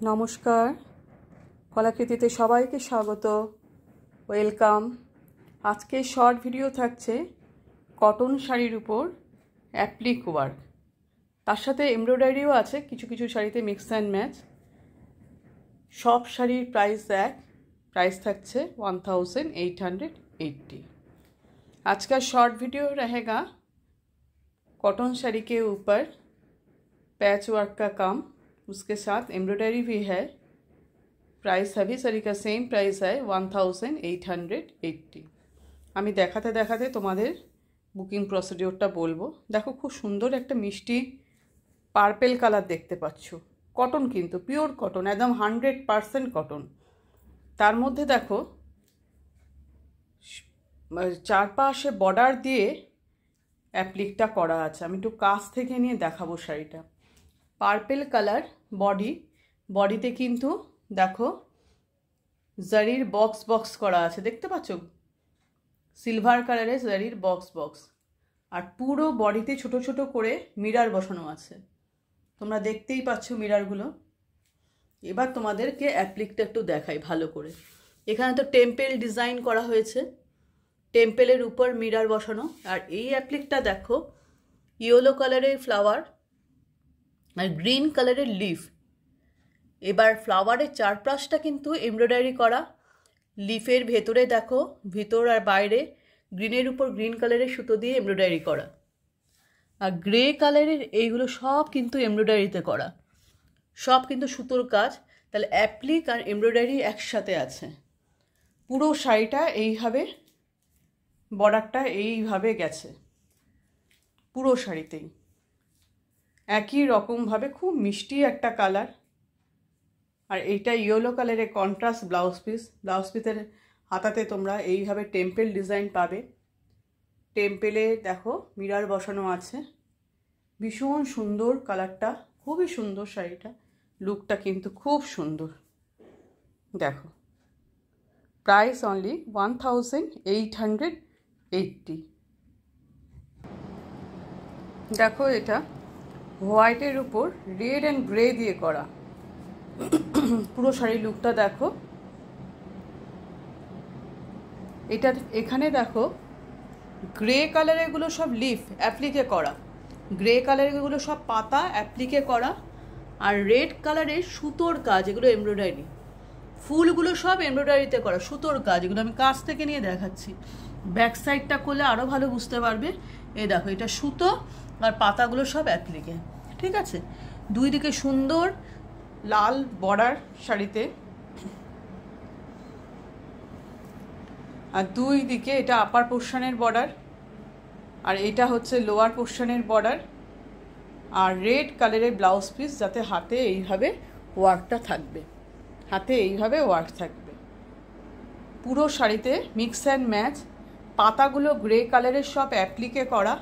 নমস্কার, কলাকৃতিতে সবাইকে স্বাগত, ওয়েলকাম। আজকে শর্ট ভিডিও থাকছে কটন শাড়ির উপর অ্যাপ্লিক ওয়ার্ক, তার সাথে এমব্রয়ডারিও আছে কিছু কিছু শাড়িতে, মিক্স অ্যান্ড ম্যাচ। সব শাড়ির প্রাইস থাকছে 1880। आज का शॉर्ट वीडियो रहेगा कॉटन साड़ी के ऊपर पैच वर्क का काम, उसके साथ एम्ब्रॉयडरी भी है। प्राइस सभी साड़ी का सेम प्राइस है 1880। আমি দেখাতে দেখাতে তোমাদের বুকিং প্রসিডিওরটা বলবো। দেখো, খুব সুন্দর একটা মিষ্টি পার্পেল কালার দেখতে পাচ্ছ। কটন, কিন্তু পিওর কটন, একদম 100% কটন। তার মধ্যে দেখো চারপাশে বর্ডার দিয়ে অ্যাপ্লিকটা করা আছে। আমি একটু কাছ থেকে নিয়ে দেখাবো শাড়িটা। পার্পেল কালার বডিতে কিন্তু দেখো জারির বক্স করা আছে, দেখতে পাচ্ছ? সিলভার কালারের জারির বক্স, আর পুরো বডিতে ছোট ছোট করে মিরার বসানো আছে। তোমরা দেখতেই পাচ্ছ মিরারগুলো। এবার তোমাদেরকে অ্যাপ্লিকটা একটু দেখাই ভালো করে। এখানে তো টেম্পেল ডিজাইন করা হয়েছে, টেম্পেলের উপর মিরার বসানো। আর এই অ্যাপ্লিকটা দেখো, ইয়েলো কালারের ফ্লাওয়ার আর গ্রিন কালারের লিফ। এবার ফ্লাওয়ারের চারপাশটা কিন্তু এমব্রয়ডারি করা। লিফের ভেতরে দেখো, ভিতর আর বাইরে গ্রিনের উপর গ্রিন কালারের সুতো দিয়ে এমব্রয়ডারি করা। আর গ্রে কালারের এইগুলো সব কিন্তু এমব্রয়ডারিতে করা, সব কিন্তু সুতোর কাজ। তাহলে অ্যাপ্লিক আর এমব্রয়ডারি একসাথে আছে। পুরো শাড়িটা এইভাবে, বর্ডারটা এইভাবে গেছে পুরো শাড়িতেই, একই রকমভাবে। খুব মিষ্টি একটা কালার। আর এইটা ইয়েলো কালারের কন্ট্রাস্ট ব্লাউজ পিসের হাতাতে তোমরা এইভাবে টেম্পেল ডিজাইন পাবে। টেম্পেলে দেখো মিরার বসানো আছে। ভীষণ সুন্দর কালারটা, খুবই সুন্দর শাড়িটা। লুকটা কিন্তু খুব সুন্দর। দেখো, প্রাইস অনলি 1880। দেখো, এটা হোয়াইটের উপর রেড অ্যান্ড গ্রে দিয়ে করা। পুরো শাড়ির লুকটা দেখো। এখানে দেখো গ্রে কালারেরগুলো সব লিফ অ্যাপ্লিকে করা, গ্রে কালারেরগুলো সব পাতা অ্যাপ্লিকে করা। আর রেড কালারের সুতোর কাজ, এগুলো এমব্রয়ডারি। ফুলগুলো সব এমব্রয়ডারিতে করা, সুতোর কাজ। এগুলো আমি কাছ থেকে নিয়ে দেখাচ্ছি, ব্যাক সাইডটা করলে আরও ভালো বুঝতে পারবে। এই দেখো, এটা সুতো আর পাতাগুলো সব অ্যাপ্লিকে, ঠিক আছে? দুই দিকে সুন্দর লাল বর্ডার শাড়িতে, আর দুই দিকে এটা আপার পোর্শনের বর্ডার, আর এটা হচ্ছে লোয়ার পোর্শনের বর্ডার। আর রেড কালারের ব্লাউজ পিস, যাতে হাতে এইভাবে ওয়ার্কটা থাকবে, হাতে এইভাবে ওয়ার্ক থাকবে। পুরো শাড়িতে মিক্স অ্যান্ড ম্যাচ। পাতাগুলো গ্রে কালারের সব অ্যাপ্লিকে করা,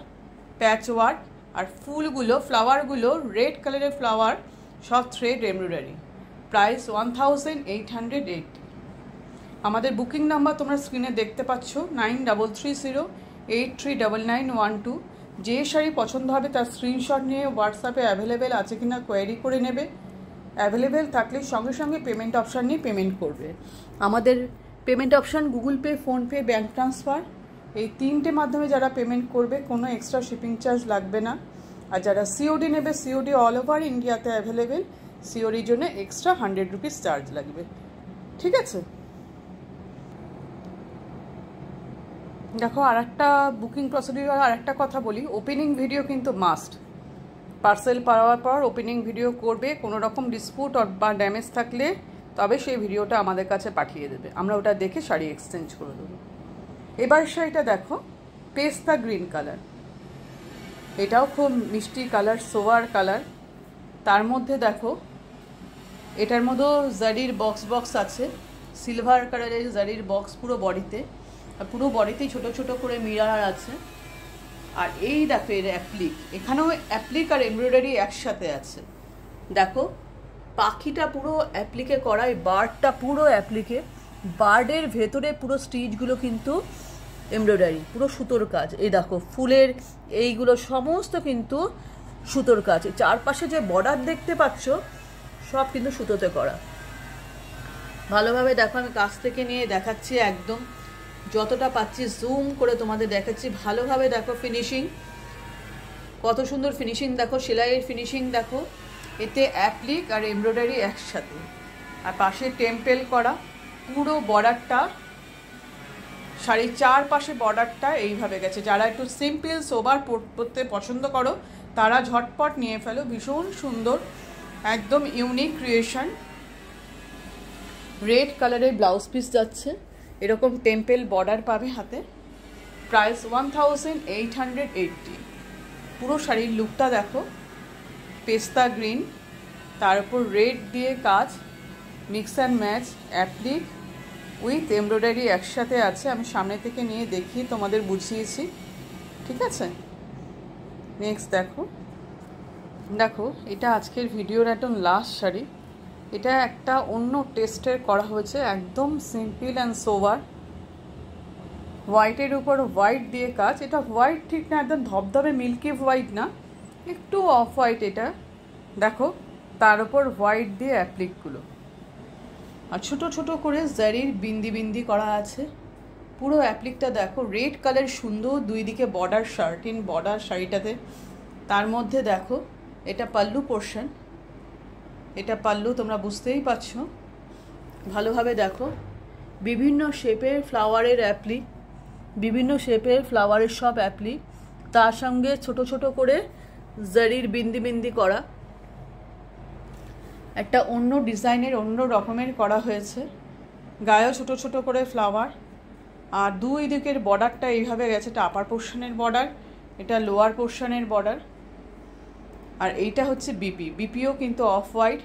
প্যাচ ওয়ার্ক। আর ফুলগুলো, ফ্লাওয়ারগুলো রেড কালারের ফ্লাওয়ার, সব থ্রেড এমব্রয়ডারি। প্রাইস 1880। আমাদের বুকিং নাম্বার তোমরা স্ক্রিনে দেখতে পাচ্ছ, 9330839912। যে শাড়ি পছন্দ হবে তার স্ক্রিনশট নিয়ে হোয়াটসঅ্যাপে অ্যাভেলেবেল আছে কিনা কোয়েরি করে নেবে। অ্যাভেলেবেল থাকলে সঙ্গে সঙ্গে পেমেন্ট অপশান নিয়ে পেমেন্ট করবে। আমাদের payment option Google pay, PhonePe, bank transfer, এই তিনটে মাধ্যমে যারা পেমেন্ট করবে কোনো এক্সট্রা শিপিং চার্জ লাগবে না। আর যারা সিওডি নেবে, সিওডি অল ওভার ইন্ডিয়াতে অ্যাভেলেবেল। সিওডির জন্য এক্সট্রা 100 রুপিস চার্জ লাগবে, ঠিক আছে? দেখো, আর একটা বুকিং প্রসিডিউর, আর একটা কথা বলি, ওপেনিং ভিডিও কিন্তু মাস্ট। পার্সেল পাওয়ার পর ওপেনিং ভিডিও করবে। কোনো রকম ডিসপুট বা ড্যামেজ থাকলে তবে সেই ভিডিওটা আমাদের কাছে পাঠিয়ে দেবে, আমরা ওটা দেখে শাড়ি এক্সচেঞ্জ করে দেবো। এবার শাড়িটা দেখো, পেস্তা গ্রিন কালার। এটাও খুব মিষ্টি কালার, সোয়ার কালার। তার মধ্যে দেখো, এটার মধ্যেও জারির বক্স আছে, সিলভার কালারের জারির বক্স পুরো বডিতে। আর পুরো বডিতেই ছোট ছোট করে মিরার আছে। আর এই দেখো এর অ্যাপ্লিক, এখানেও অ্যাপ্লিক আর এমব্রয়ডারি একসাথে আছে। দেখো, পাখিটা পুরো অ্যাপ্লিকে করা, এই বার্ডটা পুরো অ্যাপ্লিকে। বার্ডের ভেতরে পুরো স্টিচগুলো কিন্তু এমব্রয়ডারি, পুরো সুতোর কাজ। এই দেখো, ফুলের এইগুলো সমস্ত কিন্তু সুতোর কাজ। চারপাশে যে বর্ডার দেখতে পাচ্ছ সব কিন্তু সুতোতে করা। ভালোভাবে দেখো, আমি কাছ থেকে নিয়ে দেখাচ্ছি, একদম যতটা পাচ্ছি জুম করে তোমাদের দেখাচ্ছি। ভালোভাবে দেখো ফিনিশিং, কত সুন্দর ফিনিশিং দেখো, সেলাইয়ের ফিনিশিং দেখো। এতে অ্যাপ্লিক আর এমব্রয়ডারি একসাথে, আর পাশে টেম্পেল করা। পুরো বর্ডারটা, শাড়ির চারপাশে বর্ডারটা এইভাবে গেছে। যারা একটু সিম্পল সোবার পরতে পছন্দ করো তারা ঝটপট নিয়ে ফেলো। ভীষণ সুন্দর, একদম ইউনিক ক্রিয়েশন। রেড কালারের ব্লাউজ পিস যাচ্ছে, এরকম টেম্পেল বর্ডার পাবে হাতে। প্রাইস 1880। পুরো শাড়ির লুকটা দেখো, পেস্তা গ্রিন, তার উপর রেড দিয়ে কাজ, mix and match, applique with embroidery একসাথে আছে। আমি সামনে থেকে নিয়ে দেখিয়ে তোমাদের বুঝিয়েছি, ঠিক আছে। নেক্সট দেখো, দেখো এটা আজকের ভিডিওর একদম লাস্ট শাড়ি। এটা একটা অন্য টেস্টের করা হয়েছে, একদম সিম্পল অ্যান্ড সোবার। হোয়াইটের উপর হোয়াইট দিয়ে কাজ। এটা হোয়াইট ঠিক না, একদম ধবধবে মিল্কি হোয়াইট না, একটু অফ হোয়াইট এটা দেখো। তার উপর হোয়াইট দিয়ে অ্যাপ্লিকগুলো, আর ছোটো ছোটো করে জারির বিন্দি বিন্দি করা আছে। পুরো অ্যাপ্লিকটা দেখো, রেড কালার সুন্দর, দুই দিকে বর্ডার, শার্টিন বর্ডার শাড়িটাতে। তার মধ্যে দেখো এটা পাল্লু পোর্শন, এটা পাল্লু, তোমরা বুঝতেই পারছো। ভালোভাবে দেখো, বিভিন্ন শেপের ফ্লাওয়ারের অ্যাপ্লিক, বিভিন্ন শেপের ফ্লাওয়ারের সব অ্যাপ্লিক, তার সঙ্গে ছোট ছোট করে জারির বিন্দি বিন্দি করা। একটা অন্য ডিজাইনের, অন্য রকমের করা হয়েছে। গায়েও ছোট ছোট করে ফ্লাওয়ার, আর দুই দিকের বর্ডারটা এইভাবে গেছে। এটা আপার পোর্শনের বর্ডার, এটা লোয়ার পোর্শনের বর্ডার। আর এইটা হচ্ছে বিপি, বিপিও কিন্তু অফ হোয়াইট,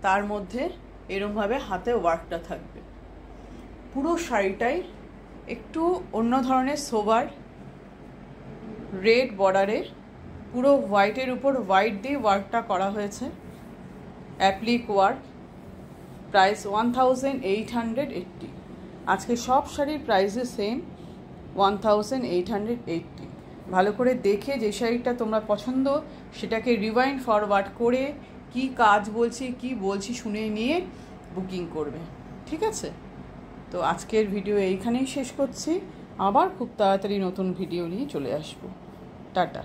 তার মধ্যে এরমভাবে হাতে ওয়ার্কটা থাকবে। পুরো শাড়িটাই একটু অন্য ধরনের সোবার, রেড বর্ডারে পুরো হোয়াইটের উপর হোয়াইট দিয়ে ওয়ার্কটা করা হয়েছে, অ্যাপ্লিক ওয়ার্ক। প্রাইস 1880। আজকে সব শাড়ির প্রাইসে সেম, 1880। ভালো করে দেখে যে শাড়িটা তোমরা পছন্দ সেটাকে রিওয়াইন্ড ফরওয়ার্ড করে কি কাজ বলছি কি বলছি শুনে নিয়ে বুকিং করবে, ঠিক আছে। তো আজকের ভিডিও এইখানেই শেষ করছি, আবার খুব তাড়াতাড়ি নতুন ভিডিও নিয়ে চলে আসবো। টাটা।